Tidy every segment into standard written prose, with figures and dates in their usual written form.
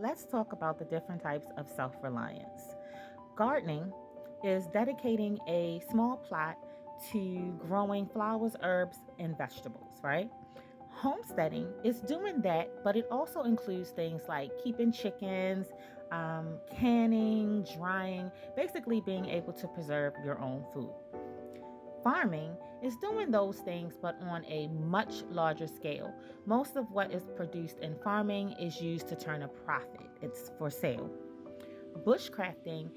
Let's talk about the different types of self-reliance. Gardening is dedicating a small plot to growing flowers, herbs, and vegetables, right? Homesteading is doing that, but it also includes things like keeping chickens, canning, drying, basically being able to preserve your own food. Farming is doing those things, but on a much larger scale. Most of what is produced in farming is used to turn a profit, it's for sale. Bushcrafting,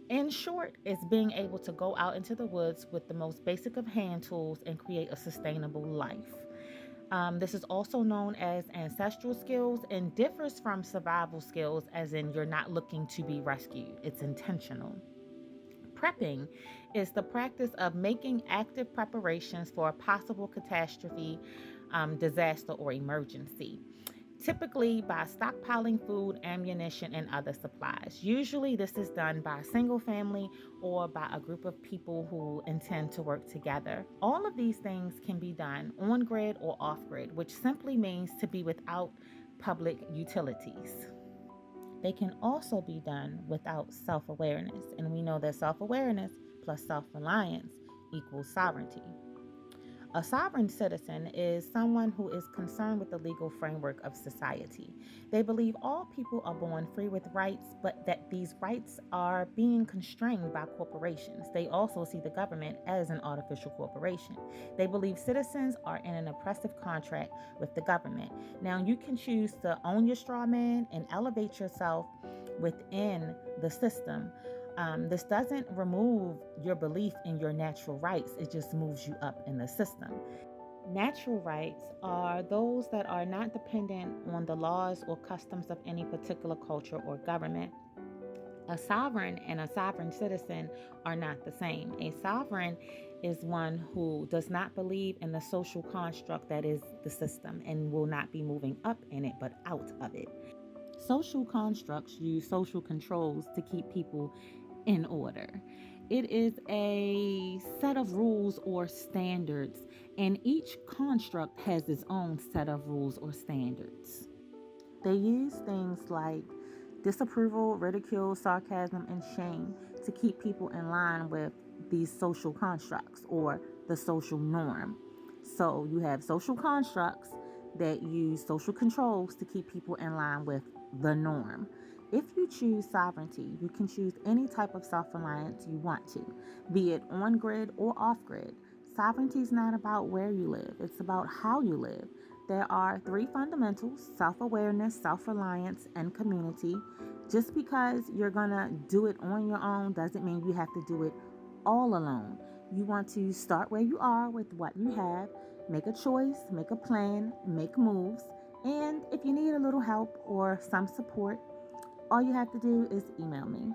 in short, is being able to go out into the woods with the most basic of hand tools and create a sustainable life. This is also known as ancestral skills and differs from survival skills, as in you're not looking to be rescued, it's intentional. Prepping is the practice of making active preparations for a possible catastrophe, disaster, or emergency, typically by stockpiling food, ammunition, and other supplies. Usually, this is done by a single family or by a group of people who intend to work together. All of these things can be done on grid or off grid, which simply means to be without public utilities. They can also be done without self awareness, and we know that self awareness plus self reliance equals sovereignty. A sovereign citizen is someone who is concerned with the legal framework of society. They believe all people are born free with rights, but that these rights are being constrained by corporations. They also see the government as an artificial corporation. They believe citizens are in an oppressive contract with the government. Now, you can choose to own your straw man and elevate yourself within the system. This doesn't remove your belief in your natural rights, it just moves you up in the system. Natural rights are those that are not dependent on the laws or customs of any particular culture or government. A sovereign and a sovereign citizen are not the same. A sovereign is one who does not believe in the social construct that is the system and will not be moving up in it but out of it. Social constructs use social controls to keep people in order. It is a set of rules or standards, and each construct has its own set of rules or standards. They use things like disapproval, ridicule, sarcasm, and shame to keep people in line with these social constructs or the social norm. So you have social constructs that use social controls to keep people in line with the norm. If you choose sovereignty, you can choose any type of self-reliance you want to, be it on grid or off grid. Sovereignty is not about where you live, it's about how you live. There are three fundamentals: self awareness, self reliance, and community. Just because you're going to do it on your own doesn't mean you have to do it all alone. You want to start where you are with what you have, make a choice, make a plan, make moves. And if you need a little help or some support, all you have to do is email me.